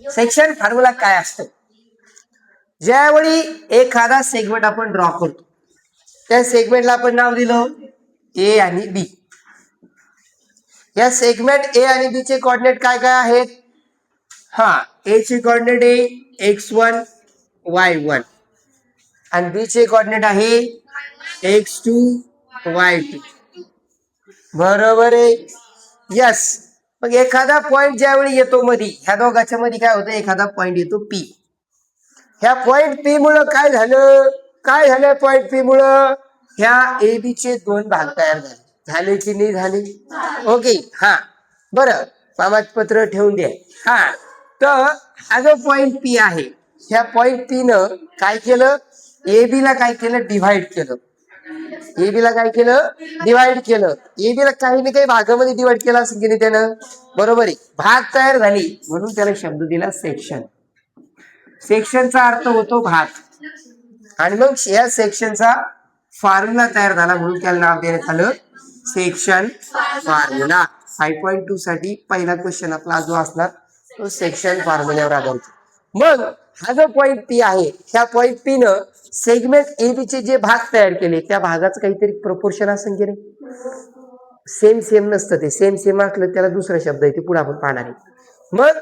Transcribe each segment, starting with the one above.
Section formula काय असतं? ज्यावेळी एखादा सेगमेंट आपण ड्रॉ करतो त्या सेगमेंटला आपण नाव दिलं ए आणि बी. या सेगमेंट ए आणि बी चे कोऑर्डिनेट काय काय आहेत? हा, ए चे कोऑर्डिनेट आहे x1 y1 आणि बी चे कोऑर्डिनेट आहे x2 y2. बरोबर आहे. यस. मग एखादा पॉइंट ज्यावेळी येतो मध्ये, ह्या दोघांच्या मध्ये काय होतं, एखादा पॉइंट येतो पी. ह्या पॉइंट पी मुळे काय झालं पॉइंट पी मुळे ह्या ए बी चे दोन भाग तयार झाले की नाही झाले? ओके. हा बरं, कागदपत्र ठेवून द्या. हा, तर हा जो पॉइंट पी आहे, ह्या पॉइंट पी न काय केलं, ए बी ला काय केलं, डिव्हाइड केलं. ए बी ला काय केलं, डिवाइड केलं. ए बी ला काही ना काही भागामध्ये डिवाइड केला असेल की नाही त्यानं? बरोबर आहे. भाग तयार झाली म्हणून त्याला शब्द दिला सेक्शन. सेक्शनचा अर्थ होतो भाग. आणि मग या सेक्शनचा फॉर्म्युला तयार झाला म्हणून त्याला नाव देण्यात आलं सेक्शन फॉर्म्युला. 5.2 साठी पहिला क्वेश्चन आपला जो असणार तो सेक्शन फॉर्म्युल्यावर आधारित. मग हा जो पॉइंट पी आहे, ह्या पॉइंट पी न सेगमेंट ए बी चे जे भाग तयार केले त्या भागाचं काहीतरी प्रपोर्शन असेल की नाही? सेम नसतं ते. सेम असलं त्याला दुसरा शब्द आहे, ते पुढे आपण पाहणार आहे. मग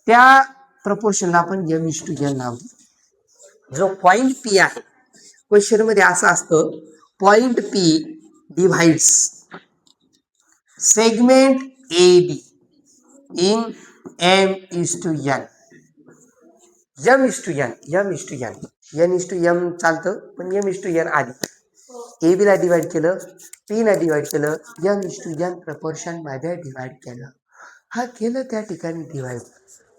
त्या प्रपोर्शनला आपण m:n नाव देऊ. जो पॉइंट पी आहे, क्वेश्चन मध्ये असं असतं, point P divides segment A B in m:n. m:n चालतं, पण m:n आधी. ए बी ला डिवाइड केलं, पी ला डिवाइड केलं, m:n प्रपोर्शन मध्ये डिवाइड केलं. हा केलं त्या ठिकाणी डिवाइड,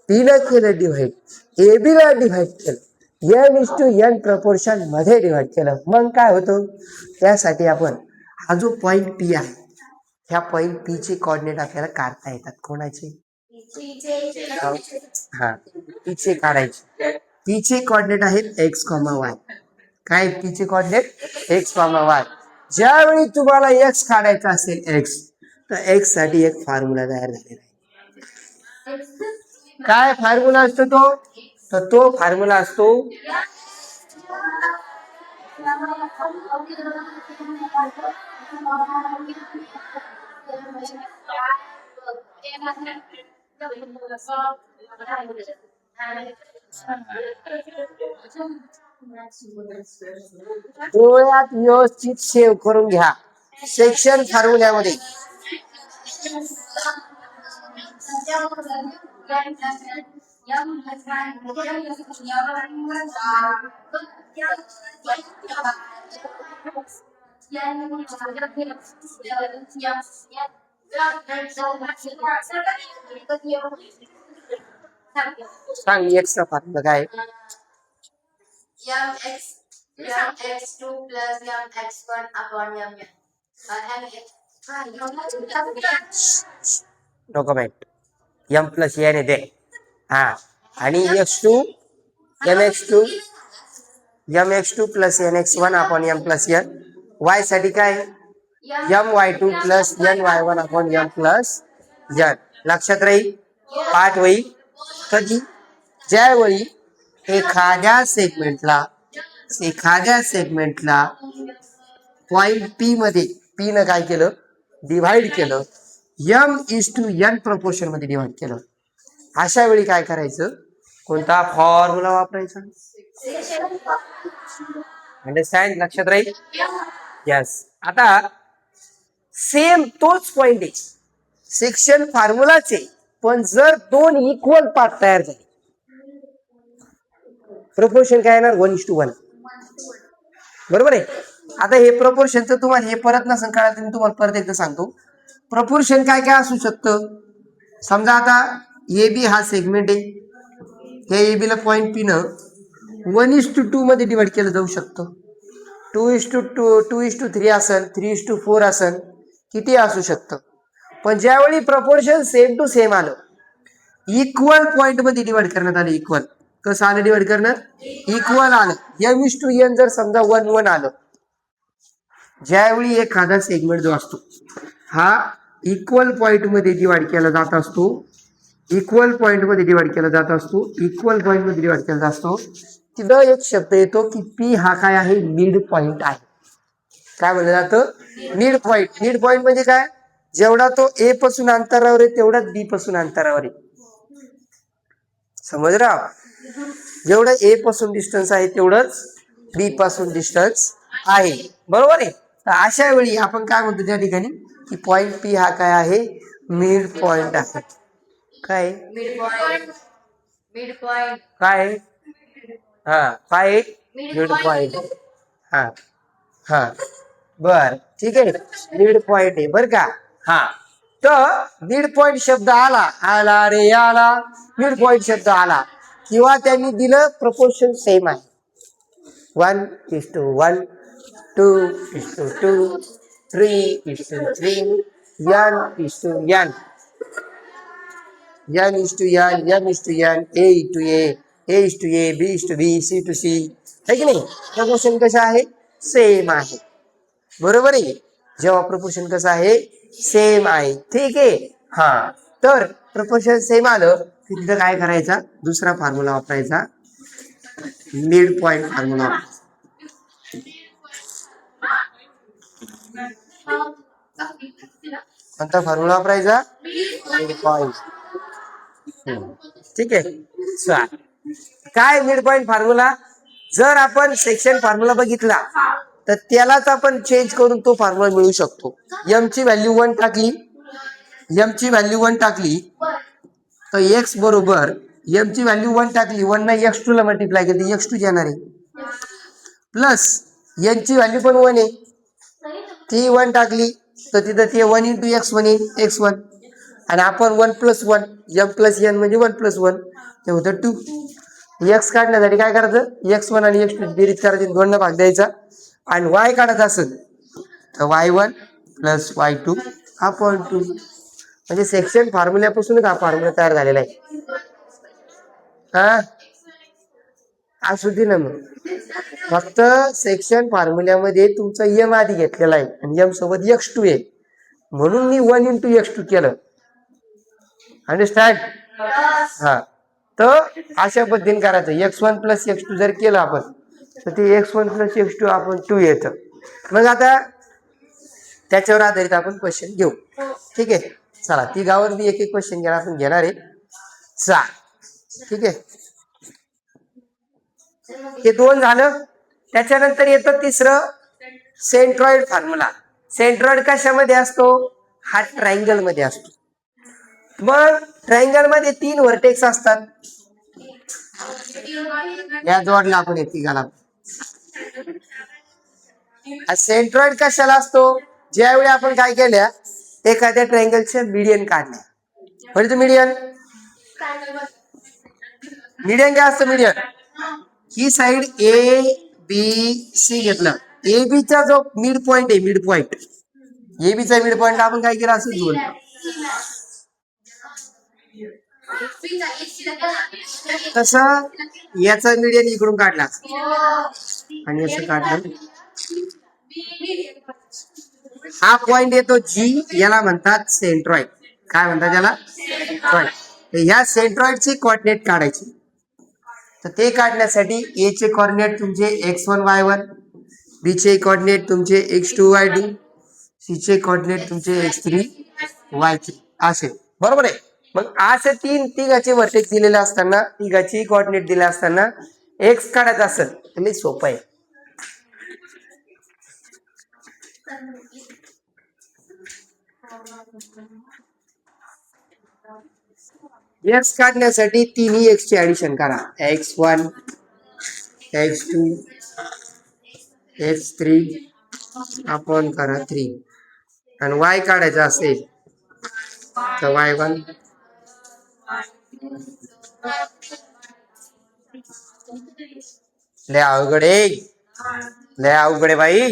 पी ला केलं डिवाइड, ए बी ला डिवाइड केलं, m:n प्रपोर्शन मध्ये डिवाइड केलं. मग काय होतं, त्यासाठी आपण हा जो पॉइंट पी आहे, ह्या पॉइंट पी चे कोऑर्डिनेट आपल्याला काढता येतात. कोणाचे? हा, पी चे काढायचे. पी चे कोऑर्डिनेट आहेत x, y. काय पी चे कोऑर्डिनेट x, y. ज्यावेळी तुम्हाला x काढायचा असेल x, तर x साठी एक फॉर्म्युला तयार झालेला आहे. काय फॉर्म्युला असतो तो? तर तो फॉर्म्युला असतो डोळ्यात व्यवस्थित सेव्ह करून घ्या. सेक्शन फॉर्म्युल्यामध्ये सांग एक्सचा फॉर्म्युला काय? mx2 plus mx1 upon mn. Document m plus n येते. हा, आणि mx2 plus nx1 upon m plus n. y साठी काय? my2 plus ny1 upon m plus n. लक्षात राहील, पाठ होईल. कधी? ज्यावेळी एखाद्या सेगमेंटला पॉइंट पी मध्ये पी न काय केलं, डिव्हाइड केलं, m:n प्रपोर्शन मध्ये डिव्हाइड केलं. अशा वेळी काय करायचं, कोणता फॉर्म्युला वापरायचा? अंडरस्टँड? लक्षात राहील. यस. आता सेम तोच पॉइंट आहे, सेक्शन फॉर्म्युलाचे, पण जर दोन इक्वल पार्ट तयार झाले, प्रपोर्शन काय येणार? 1:1. बरोबर आहे. आता हे प्रपोर्शनचं तुम्हाला हे परत नसेल कळालं, मी तुम्हाला परत एकदा सांगतो. प्रपोर्शन काय काय असू शकतं. समजा आता ए बी हा सेगमेंट आहे, ह्या ए बी ला पॉइंट पी न 1:2 मध्ये डिवाइड केलं जाऊ शकतं. 2:3 असेल, 3:4 असेल, किती असू शकतं. पण ज्यावेळी प्रपोर्शन सेम टू सेम आलं, इक्वल पॉइंट मध्ये डिवाइड करण्यात आलं, इक्वल कसं आलं डिवाइड करणार? इक्वल आलं. m:n जर समजा 1:1 आलं, ज्यावेळी एखादा सेगमेंट जो असतो हा इक्वल पॉइंट मध्ये डिवाइड केला जात असतो, इक्वल पॉइंट मध्ये डिवाइड केला जात असतो, इक्वल पॉइंट मध्ये डिवाइड केला जात असतो. तिथं एक शब्द येतो की पी हा काय आहे, मिड पॉइंट आहे. काय म्हणलं जातं, मिड पॉइंट. मिड पॉइंट म्हणजे काय, जेवढा तो ए पासून अंतरावर आहे तेवढाच बी पासून अंतरावर आहे. समज रा, जेवढं ए पासून डिस्टन्स आहे तेवढंच बी पासून डिस्टन्स आहे. बरोबर आहे. तर अशा वेळी आपण काय म्हणतो त्या ठिकाणी की पॉइंट पी हा काय आहे, मिड पॉइंट आहे. काय मिड पॉइंट. Mid point. काय हा काय मिड मिड पॉइंट. पॉइंट. हा हा बर ठीक आहे, मिड पॉइंट आहे बर का. हा तर मिड पॉइंट शब्द आला, आला रे आला, मिड पॉइंट शब्द आला किंवा त्यांनी दिलं प्रपोर्शन सेम आहे, 1:1, 2:2, 3:3, n:n, n:n, a:a, b:b, c:c, है की नाही. प्रपोर्शन कसं आहे, सेम आहे. बरोबर आहे. जेव्हा प्रपोर्शन कसं आहे, सेम आहे. ठीक आहे. हा तर प्रपोर्शन सेम आलं की तिथं काय करायचा, दुसरा फॉर्म्युला वापरायचा, मिड पॉइंट फॉर्म्युला. कोणता फॉर्म्युला वापरायचा, मिड पॉइंट. ठीक आहे. चालेल. काय मिड पॉइंट फॉर्म्युला, जर आपण सेक्शन फॉर्म्युला बघितला तर त्यालाच आपण चेंज करून तो फॉर्म्युला मिळू शकतो. एम ची व्हॅल्यू 1 टाकली, एम ची व्हॅल्यू 1 टाकली तर एक्स बरोबर, एम ची व्हॅल्यू 1 टाकली, 1 ना x2 ला मल्टिप्लाय केली, x2 येणार आहे. प्लस एन ची व्हॅल्यू पण 1 आहे, ती 1 टाकली तर तिथं ते 1 इंटू x1 येईल, x1. आणि आपण 1 + 1, m + n म्हणजे 1 + 1 ते होतं 2. एक्स काढण्यासाठी काय करायचं, x1 आणि x2 बेरीज करायची, 2 ने भाग द्यायचा. आणि y काढायचा असेल तर y1 + y2 अपॉन 2. म्हणजे सेक्शन फॉर्म्युल्यापासूनच हा फॉर्म्युला तयार झालेला आहे. हा असू दे ना मग, फक्त सेक्शन फॉर्म्युल्यामध्ये तुमचा एम आधी घेतलेला आहे आणि एम सोबत x2 आहे म्हणून मी 1 इंटू x2 केलं. अंडरस्टँड. हा तर अशा पद्धतीने करायचं, x1 + x2 जर केलं आपण तर ते x1 + x2 आपण 2 येतं. मग आता त्याच्यावर आधारित आपण क्वेश्चन घेऊ. ठीक आहे. चला ती गावावर एक एक क्वेश्चन आपण घेणार आहे. ठीक आहे. हे 2 झालं. त्याच्यानंतर येतं तिसरं, सेंट्रॉइड फॉर्म्युला. सेंट्रॉइड कशामध्ये असतो, हा ट्रायंगल मध्ये असतो. मग ट्रायंगल मध्ये 3 व्हर्टेक्स असतात. या जोडला आपण एकाला. सेंट्रॉइड कशाला असतो, ज्यावेळी आपण काय केल्या, एखाद्या ट्रायंगलचे मीडियन काढल्या. म्हणजे मीडियन, मीडियन काय असतं, मीडियन ही साइड ए बी सी घेतलं, ए बी चा जो मिड पॉइंट आहे, मिड पॉइंट ए बी चा मिड पॉइंट आपण काय केलं, असं जोडलं. तसं याचा मीडियन इकडून काढला आणि असं काढलं. हा पॉइंट येतो जी, याला म्हणतात सेंट्रॉइड. काय म्हणतात त्याला, सेंट्रॉइड. ह्या सेंट्रॉइडची कोऑर्डिनेट काढायची. तर ते काढण्यासाठी ए चे कोऑर्डिनेट तुमचे x1 y1, बी चे कोऑर्डिनेट तुमचे x2 y2, सी चे कोऑर्डिनेट तुमचे x3 y3 असे. बरोबर आहे. मग असे तिघाचे व्हर्टेक्स दिलेले असताना, तिघाची कोऑर्डिनेट दिले असताना एक्स काढायचं असेल तर लई सोपं आहे. एक्स काढण्यासाठी तिन्ही एक्स ची ऍडिशन करा, x1 x2 x3 आपण करा 3. आणि y काढायचं असेल तर y1 लय अवघड आहे, लय अवघड आहे बाई.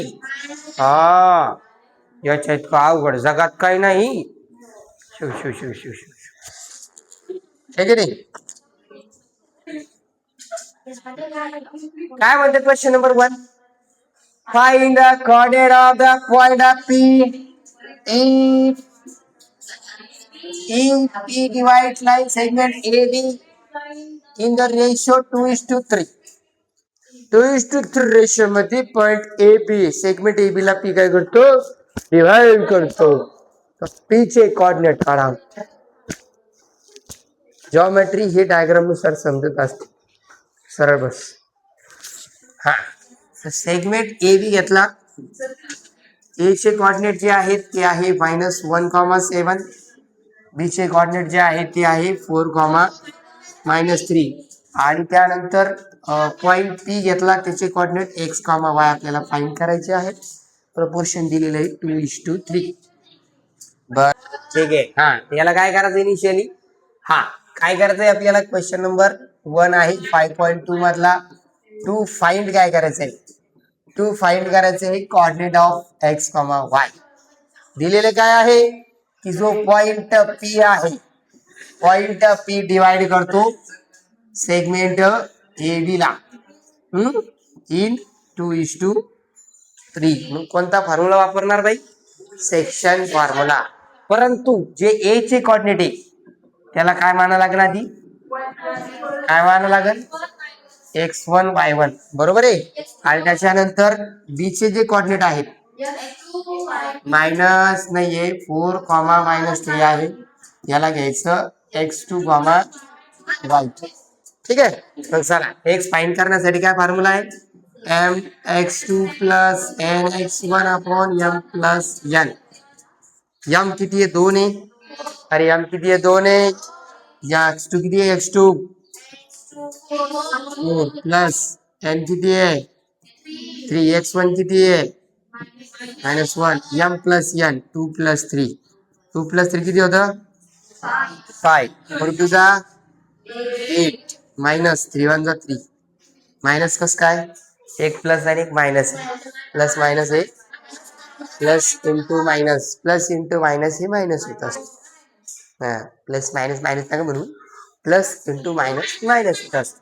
हा याच्या इतकं अवघड जगात काही नाही. शिव शिव शिव शिव शिव, हे की नाही. काय म्हणते question number 1, find the coordinate of the point of P if in P divides line segment AB in the ratio 2:3. 2:3 ratio मध्ये point A B segment A B ला पी काय करतो डिवाइड करतो. पी चे कोऑर्डिनेट काढा. Geometry हे diagram नुसार समजत असते. सरळ बस. हा सेगमेंट ए बी घेतला. ए चे कोऑर्डिनेट जे आहेत ते आहे -1,7. बी चे कोऑर्डिनेट जे आहे ते आहे 4,-3 आणि त्यानंतर पॉइंट पी घेतला त्याचे कोऑर्डिनेट x, y आपल्याला फाइंड करायचे आहेत. प्रपोर्शन दिलेलं आहे 2:3. बर ठीक आहे. हा याला काय करायचं इनिशियली हा काय करायचंय आपल्याला क्वेश्चन नंबर 1 आहे 5.2 मधला टू फाइंड काय करायचंय टू फाइंड करायचंय कोऑर्डिनेट ऑफ x, y. दिलेले काय आहे की जो पॉइंट पी आहे पॉइंट पी डिवाइड करतो सेगमेंट ए बी ला इन 2:3. मग कोणता फॉर्म्युला वापरणार बाई सेक्शन फॉर्म्युला. परंतु जे ए चे कोऑर्डिनेट आहे त्याला काय माना लागेल आधी काय माना लागेल x1 y1 बरोबर आहे. आणि त्याच्यानंतर बी चे जे कोऑर्डिनेट आहेत मायनस नाहीये 4,-3 आहे. याला घ्यायचं x2, y2. ठीक आहे. मग चला x फाइंड करण्यासाठी काय फॉर्म्युला आहे mx2 plus nx1 upon m plus n. m किती आहे 2 आहे. अरे m किती आहे 2 आहे. या x2 किती आहे x2 4 प्लस n किती आहे 3. x1 किती आहे -1. m plus n 2 plus 3. 2 plus 3 किती होतं 5. 4 तुझा 8 मायनस 3 1 जा 3. मायनस कस काय एक प्लस आणि एक मायनस प्लस मायनस एक प्लस इंटू मायनस हे मायनस होत असत. हा प्लस मायनस मायनस नका म्हणू प्लस इंटू मायनस मायनस होत असत.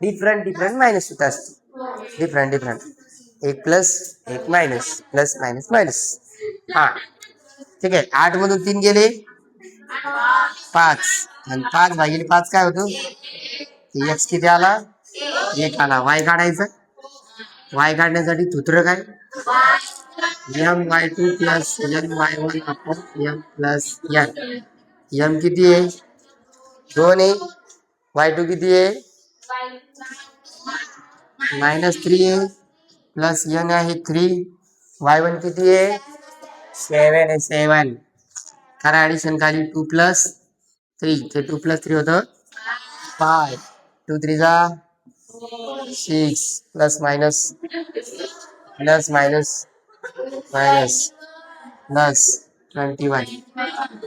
डिफरंट मायनस होत असत डिफरंट एक प्लस एक मायनस प्लस मायनस मायनस. हा ठीक आहे. 8 मधून 3 गेले 5 आणि 5 भागिले 5 काय होतो एक्स किती आला 1 आला. वाय काढायचं वाय काढण्यासाठी सूत्र काय my2 plus my1 upon m plus n. m किती आहे 2 आहे. y2 किती आहे -3 आहे प्लस n आहे 3. y1 किती आहे 7 आहे 7. करा ऍडिशन खाली 2 प्लस 3 ते 2 प्लस 3 होतं 5. 2 3 जा 6 प्लस मायनस मायनस प्लस 21.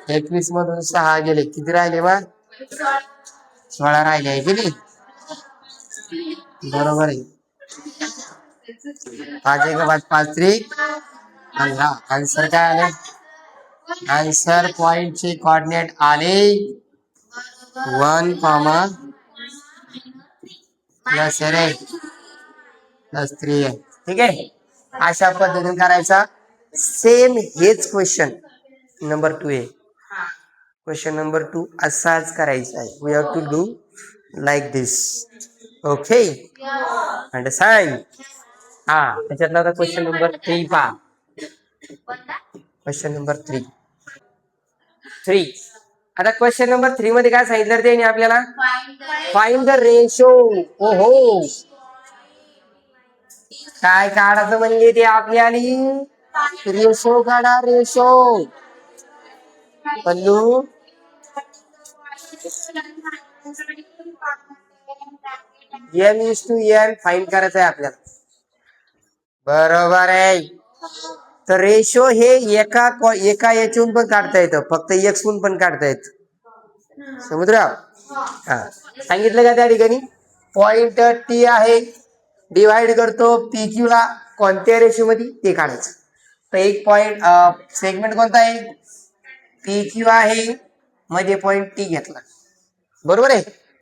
21 मधून 6 गेले किती राहिले बा 16 राहिले आहे की नाही बरोबर आहे. 5 1 5 5 3 आणि हा आन्सर काय आले आन्सर पॉइंट चे कोऑर्डिनेट आले 1, प्लस रे प्लस 3 आहे. ठीक आहे. अशा पद्धतीने करायचा. सेम हेच क्वेश्चन नंबर 2 आहे. क्वेश्चन नंबर 2 असाच करायचा आहे. We have to do like this. Okay understand. हा त्याच्यातला आता क्वेश्चन नंबर 3 पहा. क्वेश्चन नंबर 3 आता क्वेश्चन नंबर 3 मध्ये काय सांगितलं ते आपल्याला फाइंड द रेशो. ओहो काय काढायचं म्हणजे ते आपल्याला रेशो काढा रेशो पल्लू m:n फाइंड करायचं आहे आपल्याला. बरोबर आहे. तर रेशो हे एका याच्याहून पण काढता येतं फक्त x हून पण काढता येत. समुद्र हा सांगितलं का त्या ठिकाणी पॉइंट टी आहे डिवाइड करतो पी क्यू ला कोणत्या रेशो मध्ये ते काढायचं. तर एक पॉइंट सेगमेंट कोणता आहे पी क्यू आहे मध्ये पॉइंट टी घेतला बरोबर आहे.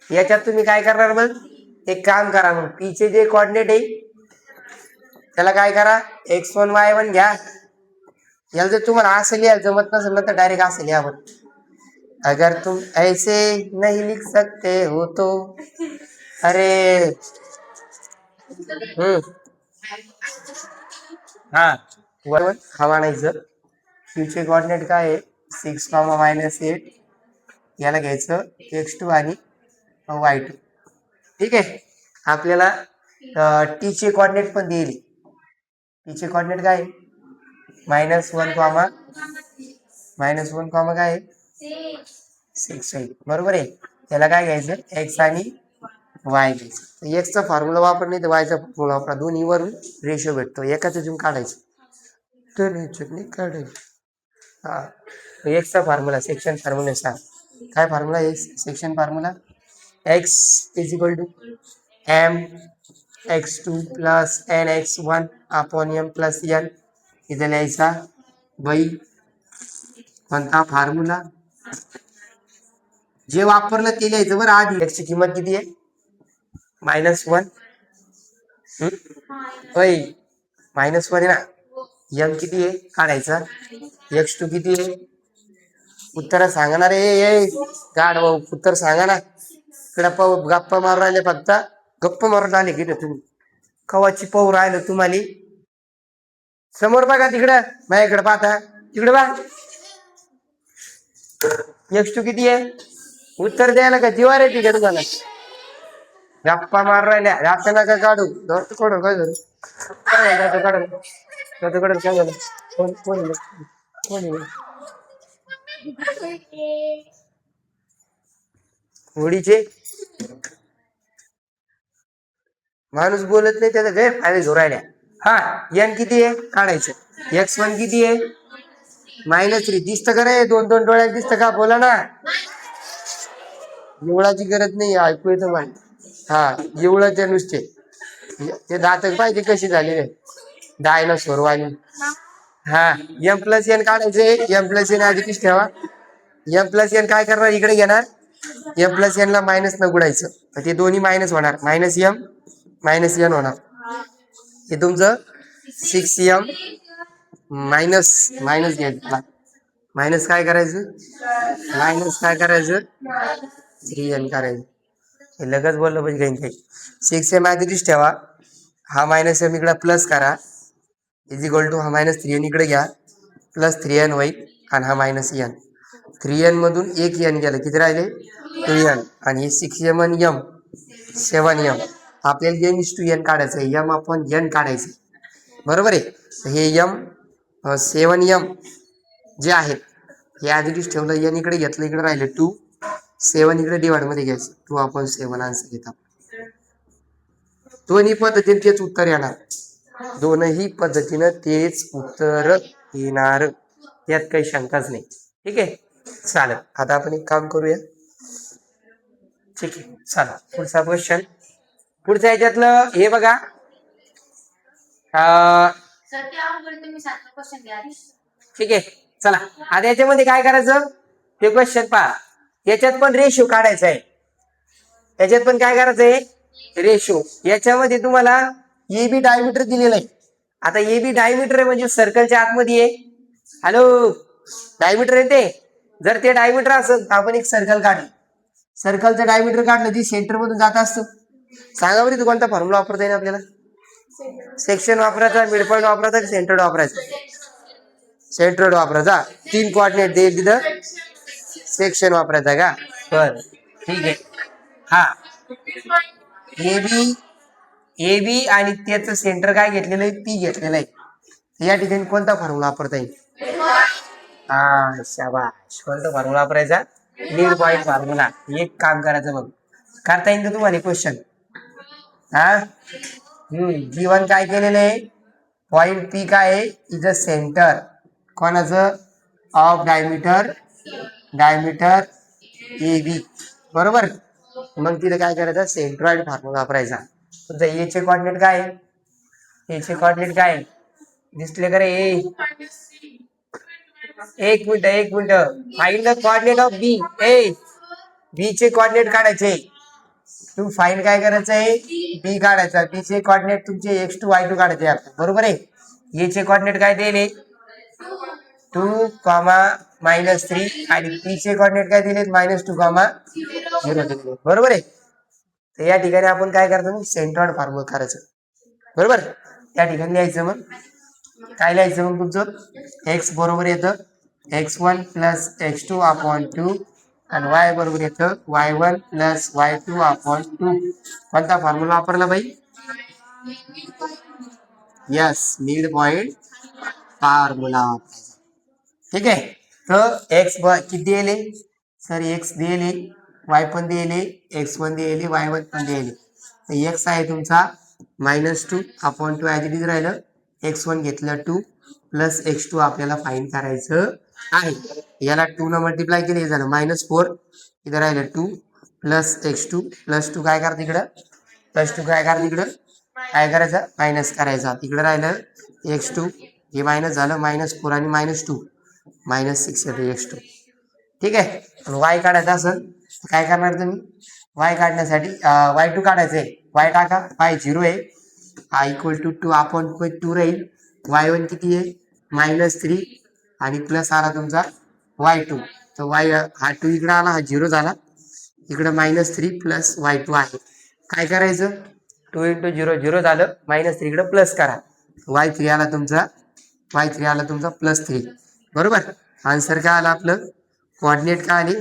याच्यात तुम्ही काय करणार मग एक काम करा मग पी चे जे कोऑर्डिनेट आहे त्याला काय करा x1 y1 घ्या. याला जर तुम्हाला असं लिहायला जमत नसेल तर डायरेक्ट असं लिहा. अगर तुम ऐसे नहीं लिख सकते हो तो अरे हा बरोबर हा म्हणायचं क्यूचे कॉर्डिनेट काय आहे 6, -8 याला घ्यायचं x2 आणि y2 ठीक आहे. आपल्याला टी चे कॉर्डिनेट पण दिले. टीचे कॉर्डिनेट काय -1, -1 काय 6 आहे बरोबर आहे. त्याला काय घ्यायचं x आणि y घ्यायचं. एक्सचा फॉर्म्युला वापर नाही तर वायचा फॉर्म्युला वापरा. दोन्हीवरून रेशो भेटतो. एकाच अजून काढायचं तर चटणी काढायची. हा एक्सचा फॉर्म्युला सेक्शन फॉर्म्युला सांग काय formula x section formula x = mx2 + nx1 / m + n इथं लिहायचा बाई कोणता फॉर्म्युला जे वापरलं ते लिहायचं बरं. आधी x ची किंमत किती आहे -1 होय -1 आहे ना. m किती आहे काढायचा. x2 किती आहे उत्तर सांगा ना रे गाड भाऊ उत्तर सांगा ना. इकडं गप्पा मारून राहिले फक्त गप्पा मारून राहिले की तुम्ही कवाची पाहू राहिलं तुम्हाला. समोर बघा तिकडं माझ्याकडे पाहता तिकडे बा x2 किती आहे उत्तर द्यायला का जीवार येते का तुम्हाला. गप्पा मारून राहिल्या जास्त नका काढू काढू काय झालं काय झालं काढू काय झालं कोण कोण कोण होळीचे माणूस बोलत नाही त्याचा गैरफायदा घेऊन राहिल्या. हा n किती आहे काढायचं. x1 किती आहे -3 दिसतं का रे 2 डोळ्यात दिसतं का बोला ना. एवढाची गरज नाही ऐकू येतं मला. हा एवढं नुसते ते दातक पाहिजे कशी झाली रे डायनासोर वाली. हा m+n काढायचे. m+n आधी ठेवा. m+n काय करणार इकडे घेणार m+n ला मायनस न गुडायचं ते दोन्ही मायनस होणार -m - n होणार. हे तुमचं 6m मायनस घ्यायचं. मायनस काय करायचं 3n करायचं. हे लगेच बोललं पाहिजे काही 6m आधी ठेवा. हा -m इकडे प्लस करा = हा -3n इकडे घ्या +3n होईल आणि हा -n 3n मधून एक n गेलं किती राहिले 2n आणि 6m आणि m 7m. आपल्याला n/n काढायचं आहे. m/n काढायचं बरोबर आहे. हे m 7m जे आहेत हे आधीच ठेवलं n इकडे घेतलं इकडे राहिले 2 7 इकडे डिवाइड मध्ये घ्यायचं 2/7 आन्सर घेतात. दोन्ही पद्धतीने तेच उत्तर येणार. दोनही पद्धतीनं तेच उत्तर येणार यात काही शंकाच नाही. ठीक आहे चालेल. आता आपण एक काम करूया. ठीक आहे चला पुढचा क्वेश्चन. पुढच्या ह्याच्यातलं हे बघा ठीक आहे चला. आता याच्यामध्ये काय करायचं ते क्वेश्चन पहा. याच्यात पण रेशो काढायचा आहे. याच्यात पण काय करायचंय रेशो. याच्यामध्ये तुम्हाला ए बी डायमीटर दिलेलं आहे. आता ए बी डायमीटर म्हणजे सर्कलच्या आतमध्ये आहे. हॅलो डायमीटर आहे ते. जर ते डायमीटर असेल तर आपण एक सर्कल काढलं. सर्कलचं डायमीटर काढलं ती सेंटर मधून जात असतं. सांगा बरं तू कोणता फॉर्म्युला वापरता येईल आपल्याला. सेक्शन वापरायचा मिड पॉईंट वापरायचा की सेंट्रोइड वापरायचा. सेंट्रोइड वापरायचा. 3 कोऑर्डिनेट देईल तिथं सेक्शन वापरायचा का बर ठीक आहे. हा ए बी आणि त्याचं सेंटर काय घेतलेलं आहे पी घेतलेलं आहे. या ठिकाणी कोणता फॉर्म्युला वापरता येईल. हा शाबाश कोणता फॉर्म्युला वापरायचा मिड पॉईंट फॉर्म्युला. एक काम करायचं मग करता येईल का तुम्हाला क्वेश्चन. हा जीवन काय केलेलं आहे पॉइंट पी काय आहे इज अ सेंटर कोणाचं ऑफ डायमीटर ए बी बरोबर. मग तिथे काय करायचं सेंट्रॉइड फॉर्म्युला वापरायचा. तुमचा ए चे कॉर्डिनेट काय आहे. ए चे कॉर्डिनेट काय दिसले का रे. एक minute find the coordinate of B. B चे कॉर्डिनेट काढायचे. तू फाइंड काय करायचं आहे बी काढायचा. बी चे कॉर्डिनेट तुमचे x2 y2 काढायचे बरोबर आहे. ए चे कॉर्डिनेट काय दिले 2, -3 आणि p चे कॉर्डिनेट काय दिलेत -2, 0 दिले. बरोबर आहे. तर या ठिकाणी आपण काय करतो सेंट्रॉइड फॉर्म्युला करायचं. बरोबर. या ठिकाणी लिहायचं मग काय लिहायचं मग तुमचं x बरोबर येतं x1 प्लस x2 अपॉन 2 आणि y बरोबर येतं y1 प्लस y2 अपॉन 2. कोणता फॉर्म्युला वापरला बाई? यस, मिड पॉइंट फॉर्म्युला वापरायचा. ठीक आहे. तर x किती दिले सर? x दिले, y पण दिले, x1 दिले, y1 पण दिले. तर x आहे तुमचा -2 अपॉन 2 ॲज इट इज राहिलं. x1 घेतलं 2 प्लस x2 आपल्याला फाईंड करायचं आहे. याला 2 न मल्टिप्लाय केले हे झालं -4. इथं राहिलं 2 प्लस x2 प्लस 2 काय करा तिकडं प्लस 2 काय करा तिकडं काय करायचं मायनस करायचा. तिकडं राहिलं x2 हे मायनस झालं -4 आणि -2 -6 येतं x2. ठीक आहे. y काढायचं असेल तर काय करणार तुम्ही? y काढण्यासाठी y2 काढायचं आहे. y टाका, y 0 आहे, i इक्वल टू 2 अपॉन 2 राहील. y1 किती आहे -3 आणि प्लस आला तुमचा y2. तर y हा 2 इकडे आला, हा 0 झाला. इकडे -3 प्लस y2 आहे. काय करायचं 2 × 0 0 झालं, -3 इकडे प्लस करा. y3 आला तुमचा +3. बरोबर. आन्सर काय आला आपलं? कोऑर्डिनेट काय आले?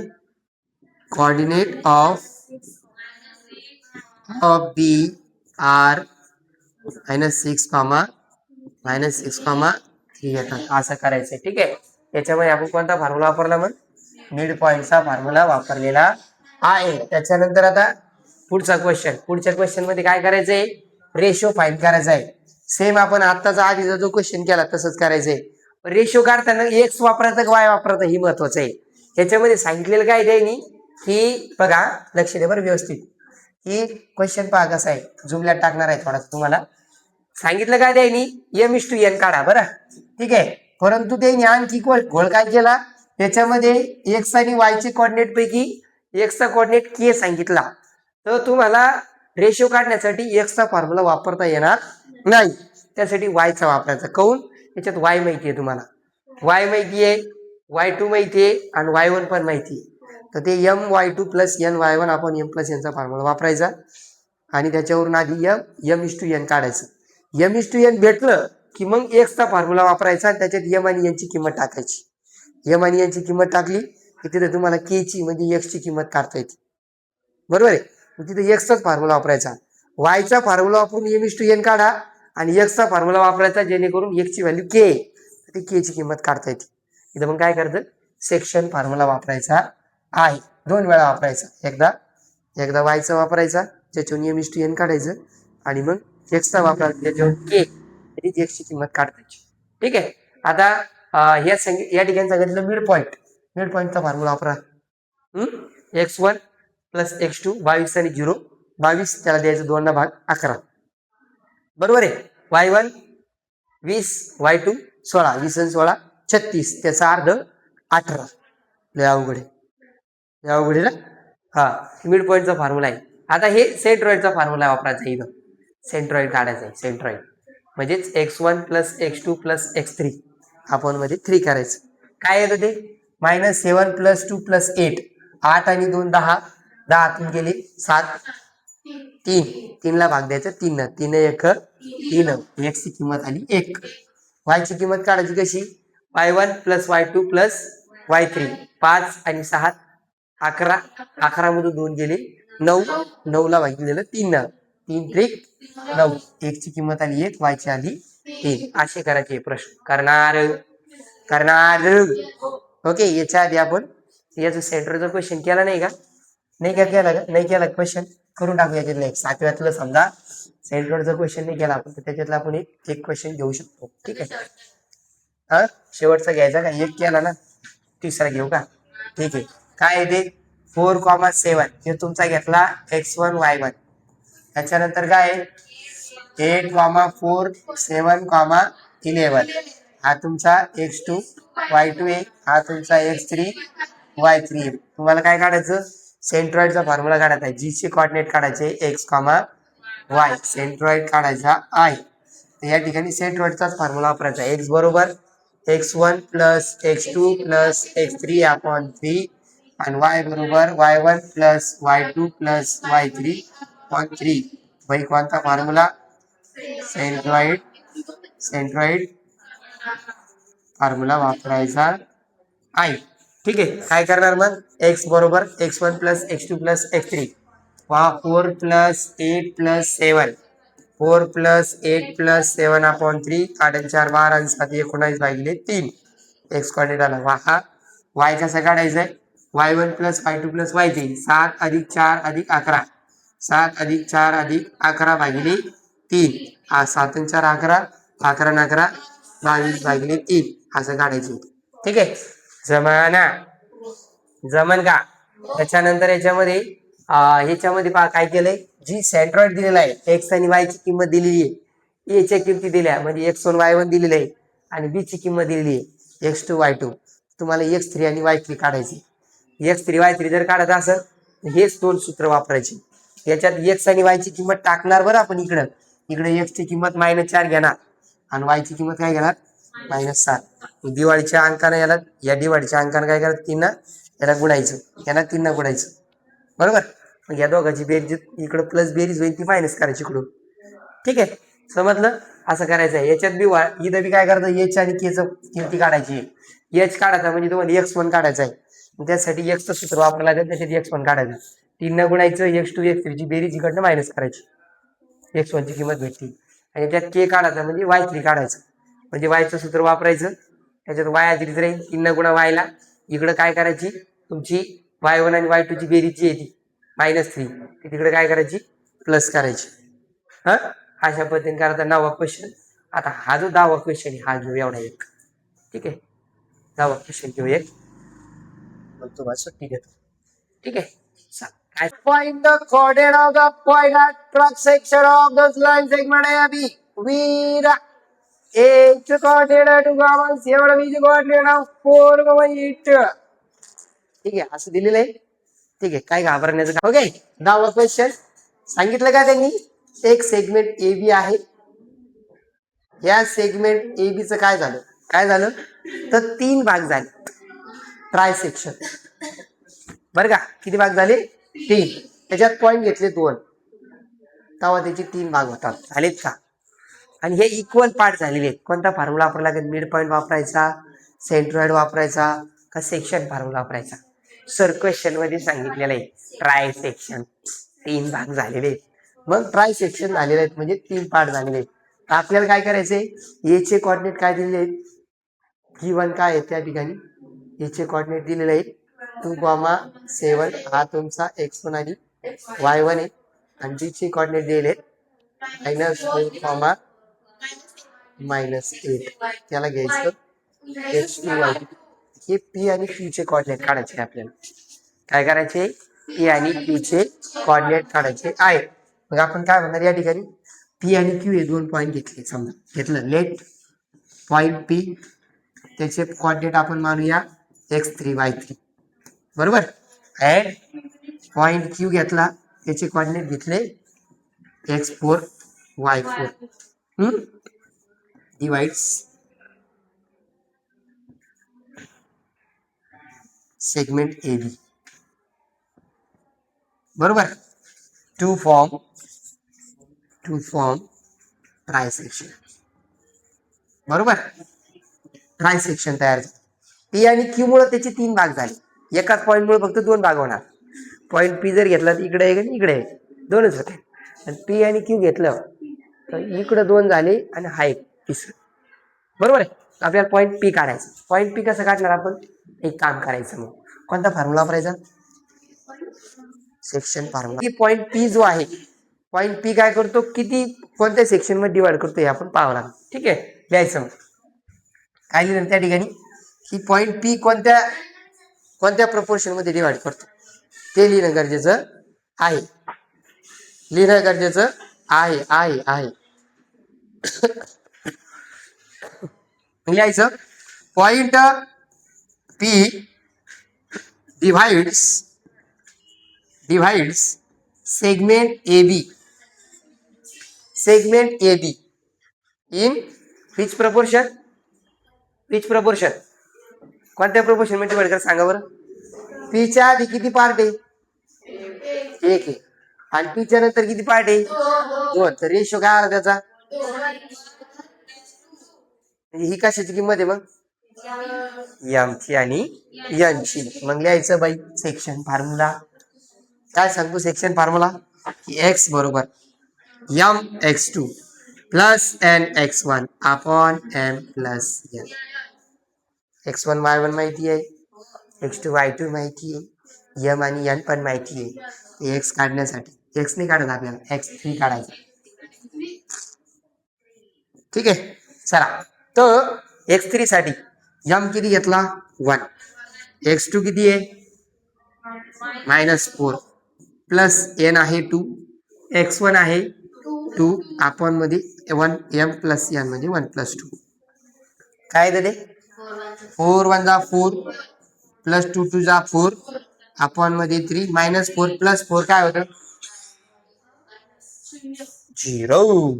कोऑर्डिनेट ऑफ बी आर -6, -6, 3 येतात. असं करायचंय. ठीक आहे. याच्यामध्ये आपण कोणता फॉर्म्युला वापरला? मग मिड पॉइंटचा फॉर्म्युला वापरलेला आहे. त्याच्यानंतर आता पुढच्या क्वेश्चन मध्ये काय करायचंय? रेशो फाइंड करायचा आहे. सेम आपण आत्ताचा आधीचा जो क्वेश्चन केला तसंच करायचंय. रेशो काढताना एक्स वापरायचा का वाय वापरायचा ही महत्वाचं आहे. याच्यामध्ये सांगितलेलं काय त्यांनी की बघा, लक्ष द्या बरं व्यवस्थित. ही क्वेश्चन पहा कसा आहे, जुमल्यात टाकणार आहे थोडासा तुम्हाला. सांगितलं काय त्यांनी m/n काढा बरं. ठीक आहे. परंतु त्यांनी आणखी घोळ काय केला, त्याच्यामध्ये एक्स आणि वाय चे कोऑर्डिनेट पैकी एक्सचा कोऑर्डिनेट के सांगितला. तर तुम्हाला रेशो काढण्यासाठी एक्सचा फॉर्म्युला वापरता येणार नाही. त्यासाठी वायचा वापरायचा. काऊन? त्याच्यात वाय माहिती आहे तुम्हाला, वाय माहिती आहे, y2 माहिती आहे आणि y1 पण माहिती आहे. तर ते my2 प्लस ny1 आपण m+n चा फॉर्म्युला वापरायचा आणि त्याच्यावरून आधी m/n काढायचं. m/n भेटलं की मग एक्सचा फॉर्म्युला वापरायचा आणि त्याच्यात m आणि n ची किंमत टाकायची. m आणि n ची किंमत टाकली की तिथे तुम्हाला k ची म्हणजे x ची किंमत काढता येते. बरोबर आहे. तिथे एक्सचाच फॉर्म्युला वापरायचा. वायचा फॉर्म्युला वापरून m/n काढा आणि एक्सचा फॉर्म्युला वापरायचा जेणेकरून x ची व्हॅल्यू k, ती k ची किंमत काढता येते. इथं मग काय करतं, सेक्शन फॉर्म्युला वापरायचा आहे. 2 वेळा वापरायचा. एकदा वायचा वापरायचा ज्याच्यावरून m/n काढायचं आणि मग एक्सचा वापरायचा ज्याच्यावरून k, तरी x ची किंमत काढायची. ठीक आहे. आता या ठिकाणी सांगितलं मिड पॉईंटचा फॉर्म्युला वापरा. x1 प्लस x2 22 आणि 0 22, त्याला द्यायचं 2 भाग 11. बरोबर आहे. y1 20, y2 16, 20 आणि 16 36, त्याचा अर्ध 18. लय अवघड आहे ना. हा, मिड पॉईंटचा फॉर्म्युला आहे. आता हे सेंट्रॉइडचा फॉर्म्युला वापरायचा. इथं सेंट्रॉइड काढायचा आहे. सेंट्रॉइड म्हणजेच x1 plus x2 plus x3 आपण मध्ये 3 करायचं. काय येतं ते -7 प्लस 2 प्लस 8, 8 आणि 2 10, 10 3 गेले 7, 3 ला भाग द्यायचा 3 न, 3 1 3, x ची किंमत आली 1. y ची किंमत काढायची कशी? y1 plus y2 plus y3, 5 आणि 6 11, 11 मधून 2 गेले 9, 9 ला भागिलेलं 3 न, 3 त्रिक 9, x ची किंमत आली 1, y ची आली 3. असे करायचे प्रश्न करणार. ओके. याच्या आधी आपण याचं सेंटरचा क्वेश्चन केला नाही का? नाही केला क्वेश्चन करून टाकू. याच्यातलं एक 7व्यातलं समजा सेंटरचा क्वेश्चन नाही केला आपण, तर त्याच्यातला आपण एक क्वेश्चन घेऊ शकतो. ठीक आहे. हा, शेवटचा घ्यायचा का? एक केला ना, तिसरा घेऊ का? ठीक आहे. काय आहे ते 4,7, हे तुमचा घेतला x1 y1. त्याच्यानंतर काय आहे 8,4 7,11, हा तुमचा x2 y2 आहे, हा तुमचा x3 y3 आहे. तुम्हाला काय काढायचं? सेंट्रॉइडचा फॉर्म्युला काढायचा आहे. जी चे कोऑर्डिनेट काढायचे x, y. सेंट्रॉइड काढायचा आहे. तर या ठिकाणी सेंट्रॉइडचाच फॉर्म्युला वापरायचा. x बरोबर x1 plus x2 plus x3 upon 3 आणि y बरोबर y1 plus y2 plus y3 upon 3. भाई कोणता फॉर्म्युला? सेंट्रॉइड फॉर्म्युला वापरायचा आहे. ठीक आहे. काय करणार मग? x बरोबर x1 plus x2 plus x3 4 plus 8 plus 7 4 plus 8 plus 7 upon 3 8 4 12 आणि 7 19 भागिले 3 एक्स कॉर्डिनेट आला. हा y कसा काढायचा आहे? y1 plus y2 plus y3 7 अधिक 4 अधिक 11 7 अधिक 4 अधिक 11 भागिले 3 हा 7 आणि 4 11 11 आणि 11 22 भागिले 3 असं काढायचं. ठीक आहे. जमाना जमन का? त्याच्यानंतर ह्याच्यामध्ये पहा काय केलंय, जी सेंट्रॉइड दिलेला आहे एक्स आणि वाय ची किंमत दिलेली आहे, ए च्या किमती दिल्या म्हणजे x1 y1 दिलेलं आहे आणि बी ची किंमत दिलेली आहे x2 y2. तुम्हाला x3 आणि y3 काढायचे. x3 y3 जर काढत असेल तर हेच दोन सूत्र वापरायचे. याच्यात x आणि y ची किंमत टाकणार बरं आपण इकडे x ची किंमत -4 घेणार आणि y ची किंमत काय घेणार -7. दिवाळीच्या अंकाने या दिवाळीच्या अंकाने काय करत 3 याला गुणायचं, याला 3 गुणायचं. बरोबर. मग या दोघांची बेरीज इकडं प्लस बेरीज होईल ती मायनस करायची इकडून. ठीक आहे. समजलं? असं करायचं आहे. याच्यात बी इथं बी काय करायचं, एच आणि के चं किमती काढायची. एच काढायचा म्हणजे तुम्हाला x1 काढायचा आहे. त्यासाठी एक्सचं सूत्र वापरायला लागेल. त्याच्यात x1 काढायचं, 3 गुणायचं, x2 x3 ची बेरीज इकडनं मायनस करायची, x1 ची किंमत भेटली. आणि त्यात के काढायचा म्हणजे y3 काढायचं, म्हणजे वायचं सूत्र वापरायचं. त्याच्यात y आधीच राहील, 3 गुणा वायला इकडं काय करायची, तुमची y1 आणि y2 ची बेरीज जी आहे ती -3 ती तिकडे काय करायची, प्लस करायची. हा अशा पद्धतीने करायचा 9वा क्वेश्चन. आता हा जो 10वा क्वेश्चन आहे हा घेऊ एवढा एक. ठीक आहे. 10वा क्वेश्चन घेऊ एक, मग तुम्हाला सुट्टी देतो. ठीक आहे. Find the coordinate of the point at cross section of the line segment AB with A च coordinate 2,7 B च coordinate 4,8. ठीक आहे. असं दिलेलं आहे. ठीक आहे. काय घाबरण्याचं का? ओके. 10वा क्वेश्चन सांगितलं का त्यांनी, एक सेगमेंट ए बी आहे. या सेगमेंट ए बी चं काय झालं तर 3 भाग झाले ट्राय सेक्शन. बरं का? किती भाग झाले? 3. त्याच्यात पॉईंट घेतले 2, तेव्हा त्याचे 3 भाग होतात. झालेत का? आणि हे इक्वल पार्ट झालेले आहेत. कोणता फॉर्म्युला वापरायला लागेल? मिड पॉईंट वापरायचा, सेंट्रॉइड वापरायचा का सेक्शन फॉर्म्युला वापरायचा? सर क्वेश्चन मध्ये सांगितलेलं आहे ट्राय सेक्शन 3 भाग झालेले आहेत. मग ट्राय सेक्शन झालेले आहेत म्हणजे 3 पार्ट झालेले आहेत. आपल्याला काय करायचंय, ए चे कोऑर्डिनेट काय दिलेले आहेत, G1 काय आहे त्या ठिकाणी ए चे कोऑर्डिनेट दिलेले आहेत 2,7. हा तुमचा x1 आणि y1 आहे. आणि बी चे कोऑर्डिनेट दिलेले आहेत -4, -8. त्याला घ्यायचं x2 y2. हे p आणि q चे कोऑर्डिनेट काढायचे आपल्याला. काय करायचे? p आणि q चे कोऑर्डिनेट काढायचे आहे. मग आपण काय म्हणणार या ठिकाणी, p आणि q हे 2 पॉईंट घेतले. समजा घेतलं, लेट पॉईंट p त्याचे कोऑर्डिनेट आपण मानूया x3 y3. बरोबर. ऍड पॉईंट q घेतला, त्याचे कोऑर्डिनेट घेतले x4 y4. Divides segment A B. बरोबर. To form trisection. बरोबर. ट्राय सेक्शन तयार झालं. पी आणि क्यू मुळे त्याचे 3 भाग झाले. एकाच पॉईंट मुळे फक्त 2 भाग होणार. पॉईंट पी जर घेतला तर इकडे आहे आणि इकडे आहे, 2च होते. आणि पी आणि क्यू घेतलं तर इकडे 2 झाले आणि हा एक तिसरं. बरोबर आहे. आपल्याला पॉईंट पी काढायचं. पॉईंट पी कसं काढणार आपण, एक काम करायचं. मग कोणता फॉर्म्युला वापरायचा, सेक्शन फॉर्म्युला. की पॉईंट पी जो आहे, पॉईंट पी काय करतो, किती कोणत्या सेक्शन मध्ये डिवाइड करतो हे आपण पाहावं लागेल. ठीक आहे. लिहायचं मग काय लिहिलं त्या ठिकाणी, की पॉईंट पी कोणत्या प्रपोर्शन मध्ये डिवाइड करतो ते लिहिणं गरजेचं आहे. लिहायचं point P divides segment A B in which proportion, which proportion, कोणत्या प्रपोर्शन मध्ये डिवाइड करा सांगा बरं. पीच्या आधी किती पार्ट आहे? एक आहे. आणि पीच्या नंतर किती पार्ट आहे? दोन. तर रेशो काय आला त्याचा? म्हणजे ही कशाची किंमत आहे मग? यमची आणि यनची. मग लिहायचं बाई सेक्शन फॉर्म्युला. काय सांगतो सेक्शन फॉर्म्युला? एक्स बरोबर M X two plus N X one upon M plus N. X one Y one माहिती आहे, एक्स टू वाय टू माहिती आहे, यम आणि एन पण माहिती आहे. एक्स काढण्यासाठी एक्स नाही काढत आपल्याला, एक्स थ्री काढायचा. ठीक आहे चला. तर एक्स थ्री साठी यम किती घेतला? 1. एक्स टू किती आहे? -4 प्लस एन आहे 2, एक्स वन आहे 2 आपण मध्ये 1 एम प्लस एन म्हणजे 1 + 2. काय येतं ते? 4 1 जा 4 प्लस 2 2 जा 4 आपण मध्ये 3 -4 + 4 काय होतं? 0.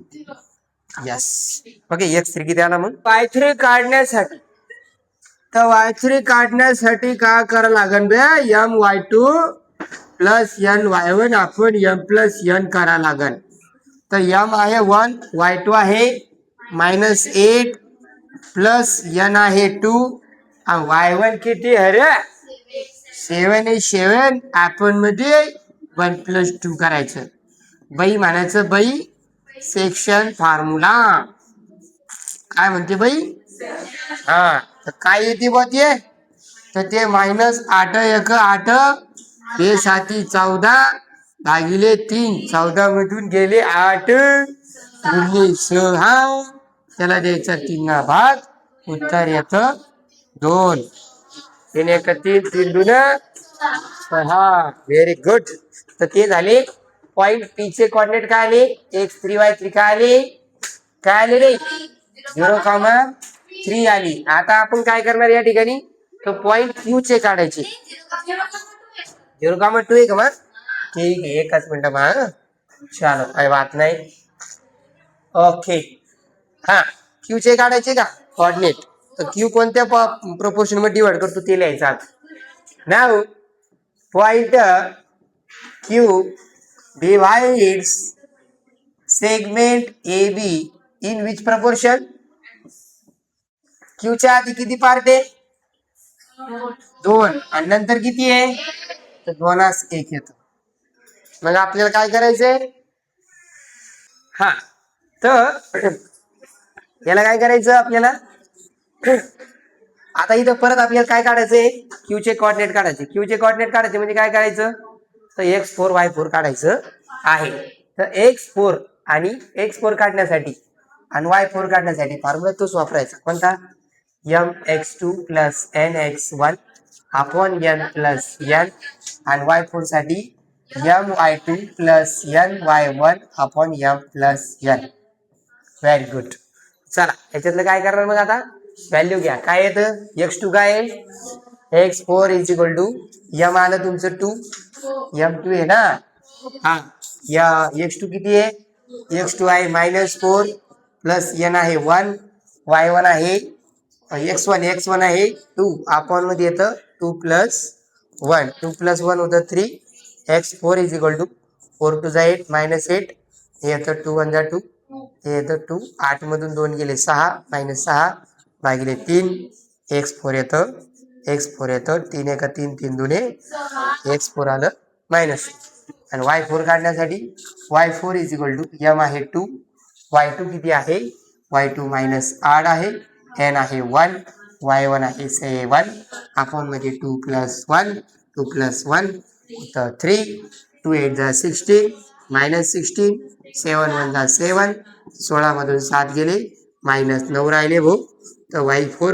यस. ओके एक्स थ्री किती आला मग? y3 काढण्यासाठी, तर y3 काढण्यासाठी काय करावं लागेल बे? M Y two plus N Y one आपण एम प्लस एन करा लागेल. तर एम आहे 1, वाय टू आहे -8 प्लस एन आहे 2 आणि वाय वन किती आहे रे? 7 आहे 7 आपण मध्ये 1 + 2 करायचं. बाई म्हणायचं बाई सेक्शन फॉर्म्युला. काय म्हणते बाई? हा. तर काय येते बा ते? तर ते -8 1 8 ते 7 14 भागिले 3 14 मधून गेले 8 गुणिले 6 त्याला द्यायचा 3 भाग. उत्तर येतं 2. 3 1 3 3 2 6. Very good. तर ते झाले पॉइंट पी चे कोऑर्डिनेट काय आले? x3 y3 काय आले? काय आले रे? 0,3 आली. आता आपण काय करणार या ठिकाणी? तो पॉइंट क्यू चे काढायचे. 0,2 आहे का मग? ठीक आहे एकच मिनिट मग. चलो काही बात नाही. ओके हा क्यू चे काढायचे का कोऑर्डिनेट? तर क्यू कोणत्या प्रपोर्शन मध्ये डिवाइड करतो ते लिहायचं आता. नाव point Q divides segment A B in which proportion? क्यूच्या आधी किती पार्ट आहे? 2 आणि नंतर किती आहे? तर 2 येतं. मग आपल्याला काय करायचंय? हा तर याला काय करायचं आपल्याला? आता इथं परत आपल्याला काय काढायचंय? क्यू चे कोऑर्डिनेट काढायचे. क्यू चे कोऑर्डिनेट काढायचे म्हणजे काय करायचं? तर x4 y4 काढायचं आहे. तर x4 आणि x4 काढण्यासाठी आणि y4 काढण्यासाठी फॉर्म्युला तोच वापरायचा. कोणता? mx2 plus nx1 upon n plus n आणि y4 साठी my2 plus ny1 upon m plus n. Very good. चला याच्यातलं काय करणार मग आता? व्हॅल्यू घ्या. काय येतं? x2 काय आहे? x4 is equal to m आलं तुमचं 2 m2 आहे ना. हा या x2 किती आहे? x2 आहे -4 प्लस n आहे 1 y1 आहे x1 आहे 2 आपण मध्ये येतं 2 + 1 2 + 1 होतं 3 x4 इज इक्वल टू 4 2 8 -8 हे येतं 2 1 2 हे येतं 2 8 मधून 2 गेले 6 -6 भागिले 3 x4 येतं 3 1 3 3 2 x4 आलं -. आणि y4 काढण्यासाठी y4 is equal to m आहे 2 y2 किती आहे? y2 -8 आहे n आहे 1 y1 आहे 7 आपण मध्ये 2 + 1 2 + 1 तर 3 2 8 जा 16 -16 7 1 जा 7 16 मधून 7 गेले -9 राहिले भाऊ. तर y4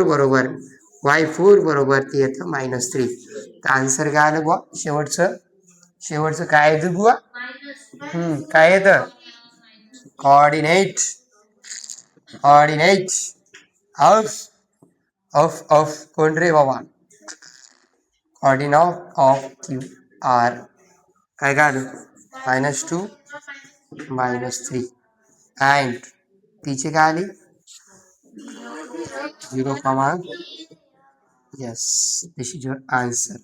बरोबर ते येतं -3. तर आन्सर काय आलं बुवा? शेवटचं काय येतं बुवा? काय येतं? कोऑर्डिनेट ऑफ कोण रे बाबा? कोऑर्डिनेट ऑफ क्यू आर काय आलं? -2 -3 अँड तिचे काय आले? 0 comma, yes, this is your answer.